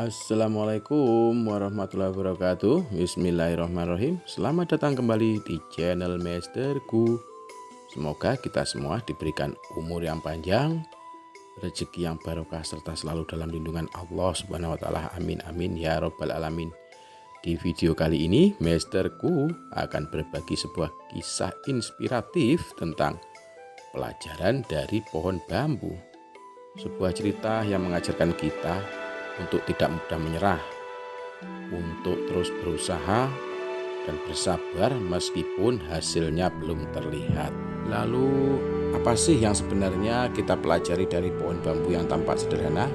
Assalamualaikum warahmatullahi wabarakatuh. Bismillahirrahmanirrahim. Selamat datang kembali di channel Masterku. Semoga kita semua diberikan umur yang panjang, rezeki yang barokah, serta selalu dalam lindungan Allah Subhanahu wa taala. Amin amin ya rabbal alamin. Di video kali ini Masterku akan berbagi sebuah kisah inspiratif tentang pelajaran dari pohon bambu. Sebuah cerita yang mengajarkan kita untuk tidak mudah menyerah, untuk terus berusaha dan bersabar meskipun hasilnya belum terlihat. Lalu apa sih yang sebenarnya kita pelajari dari pohon bambu yang tampak sederhana?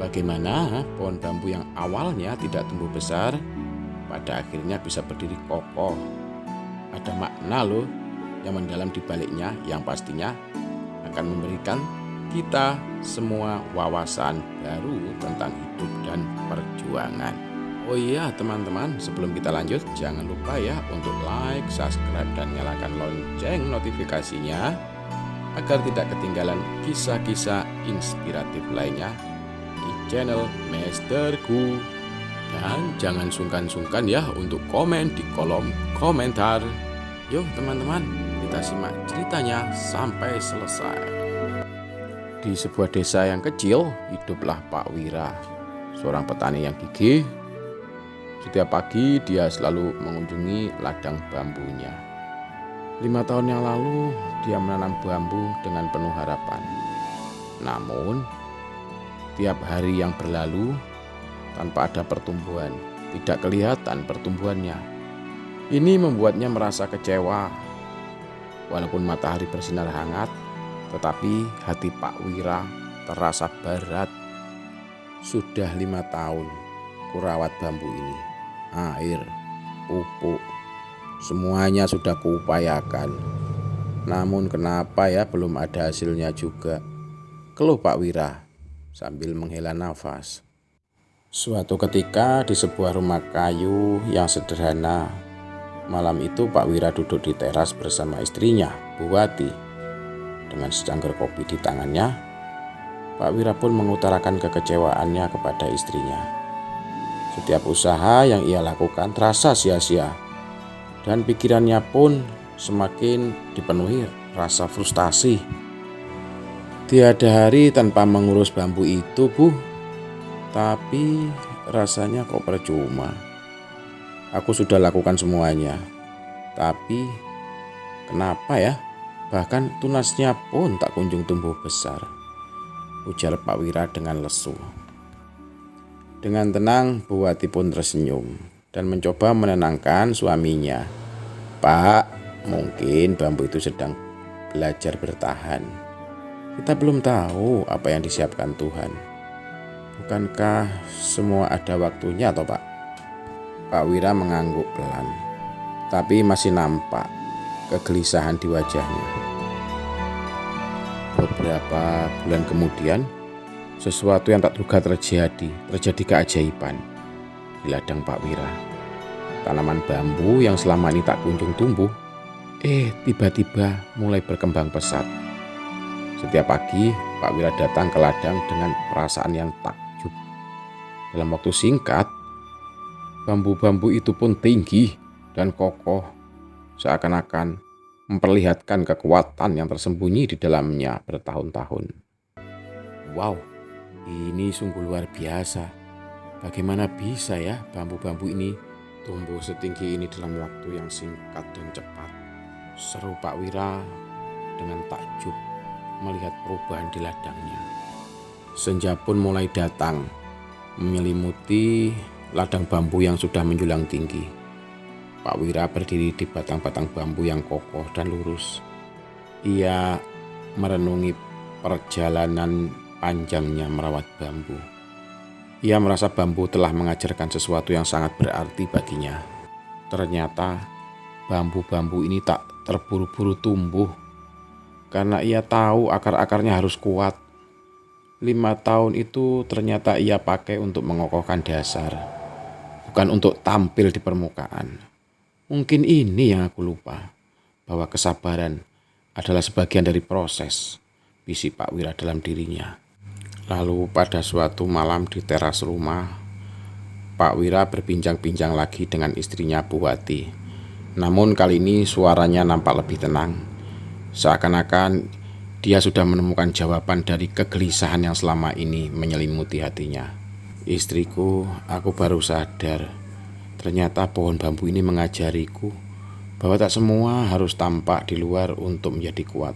Bagaimana pohon bambu yang awalnya tidak tumbuh besar pada akhirnya bisa berdiri kokoh? Ada makna loh yang mendalam di baliknya, yang pastinya akan memberikan kita semua wawasan baru tentang hidup dan perjuangan. Oh iya teman-teman, sebelum kita lanjut jangan lupa ya untuk like, subscribe, dan nyalakan lonceng notifikasinya agar tidak ketinggalan kisah-kisah inspiratif lainnya di channel Masterku. Dan jangan sungkan-sungkan ya untuk komen di kolom komentar. Yuk teman-teman, kita simak ceritanya sampai selesai. Di sebuah desa yang kecil, hiduplah Pak Wira, seorang petani yang gigih. Setiap pagi dia selalu mengunjungi ladang bambunya. 5 tahun yang lalu dia menanam bambu dengan penuh harapan. Namun, tiap hari yang berlalu tanpa ada pertumbuhan, tidak kelihatan pertumbuhannya. Ini membuatnya merasa kecewa. Walaupun matahari bersinar hangat, tetapi hati Pak Wira terasa berat. Sudah 5 tahun kurawat bambu ini. Air, pupuk, semuanya sudah kuupayakan. Namun kenapa ya belum ada hasilnya juga? Keluh Pak Wira sambil menghela nafas. Suatu ketika di sebuah rumah kayu yang sederhana, malam itu Pak Wira duduk di teras bersama istrinya, Bu Wati. Dengan secangkir kopi di tangannya, Pak Wira pun mengutarakan kekecewaannya kepada istrinya. Setiap usaha yang ia lakukan terasa sia-sia, dan pikirannya pun semakin dipenuhi rasa frustasi. Tiada hari tanpa mengurus bambu itu, Bu. Tapi rasanya kok percuma. Aku sudah lakukan semuanya, tapi kenapa ya? Bahkan tunasnya pun tak kunjung tumbuh besar, ujar Pak Wira dengan lesu. Dengan tenang, Bu Wati pun tersenyum dan mencoba menenangkan suaminya. Pak, mungkin bambu itu sedang belajar bertahan. Kita belum tahu apa yang disiapkan Tuhan. Bukankah semua ada waktunya toh Pak? Pak Wira mengangguk pelan, tapi masih nampak kegelisahan di wajahnya. Beberapa bulan kemudian, sesuatu yang tak terduga terjadi keajaiban di ladang Pak Wira. Tanaman bambu yang selama ini tak kunjung tumbuh, tiba-tiba mulai berkembang pesat. Setiap pagi, Pak Wira datang ke ladang dengan perasaan yang takjub. Dalam waktu singkat, bambu-bambu itu pun tinggi dan kokoh, seakan-akan memperlihatkan kekuatan yang tersembunyi di dalamnya bertahun-tahun. Wow, ini sungguh luar biasa. Bagaimana bisa ya bambu-bambu ini tumbuh setinggi ini dalam waktu yang singkat dan cepat? Seru Pak Wira dengan takjub melihat perubahan di ladangnya. Senja pun mulai datang, menyelimuti ladang bambu yang sudah menjulang tinggi. Pak Wira berdiri di batang-batang bambu yang kokoh dan lurus. Ia merenungi perjalanan panjangnya merawat bambu. Ia merasa bambu telah mengajarkan sesuatu yang sangat berarti baginya. Ternyata bambu-bambu ini tak terburu-buru tumbuh, karena ia tahu akar-akarnya harus kuat. 5 tahun itu ternyata ia pakai untuk mengokohkan dasar, bukan untuk tampil di permukaan. Mungkin ini yang aku lupa, bahwa kesabaran adalah sebagian dari proses, bisik Pak Wira dalam dirinya. Lalu pada suatu malam di teras rumah, Pak Wira berbincang-bincang lagi dengan istrinya Bu Wati. Namun kali ini suaranya nampak lebih tenang. Seakan-akan dia sudah menemukan jawaban dari kegelisahan yang selama ini menyelimuti hatinya. Istriku, aku baru sadar. Ternyata pohon bambu ini mengajariku bahwa tak semua harus tampak di luar untuk menjadi kuat.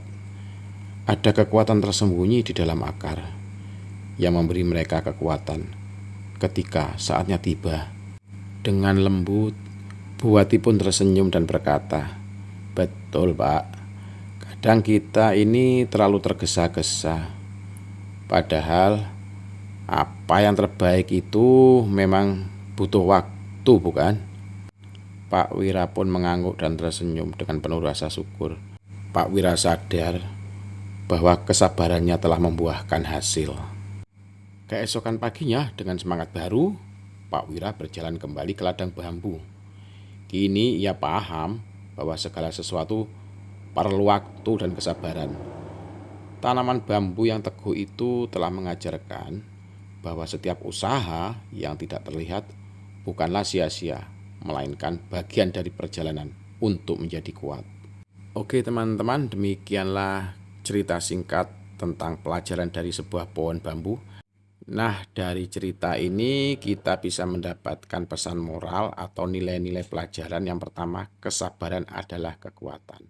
Ada kekuatan tersembunyi di dalam akar yang memberi mereka kekuatan ketika saatnya tiba. Dengan lembut, Bu Wati pun tersenyum dan berkata, "Betul, Pak. Kadang kita ini terlalu tergesa-gesa. Padahal apa yang terbaik itu memang butuh waktu, bukan?" Pak Wira pun mengangguk dan tersenyum dengan penuh rasa syukur. Pak Wira sadar bahwa kesabarannya telah membuahkan hasil. Keesokan paginya dengan semangat baru, Pak Wira berjalan kembali ke ladang bambu. Kini ia paham bahwa segala sesuatu perlu waktu dan kesabaran. Tanaman bambu yang teguh itu telah mengajarkan bahwa setiap usaha yang tidak terlihat bukanlah sia-sia, melainkan bagian dari perjalanan untuk menjadi kuat. Oke teman-teman, demikianlah cerita singkat tentang pelajaran dari sebuah pohon bambu. Nah, dari cerita ini kita bisa mendapatkan pesan moral atau nilai-nilai pelajaran. Yang pertama, kesabaran adalah kekuatan.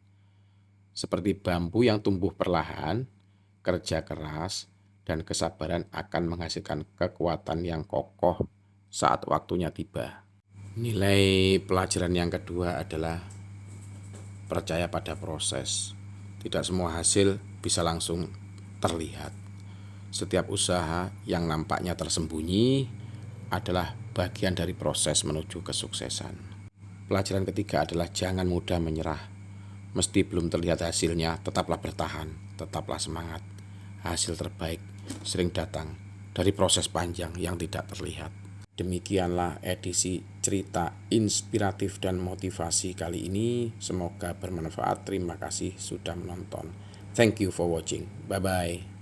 Seperti bambu yang tumbuh perlahan, kerja keras, dan kesabaran akan menghasilkan kekuatan yang kokoh saat waktunya tiba. Nilai pelajaran yang kedua adalah percaya pada proses. Tidak semua hasil bisa langsung terlihat. Setiap usaha yang nampaknya tersembunyi adalah bagian dari proses menuju kesuksesan. Pelajaran ketiga adalah jangan mudah menyerah. Meski belum terlihat hasilnya, tetaplah bertahan, tetaplah semangat. Hasil terbaik sering datang dari proses panjang yang tidak terlihat. Demikianlah edisi cerita inspiratif dan motivasi kali ini. Semoga bermanfaat. Terima kasih sudah menonton. Thank you for watching. Bye-bye.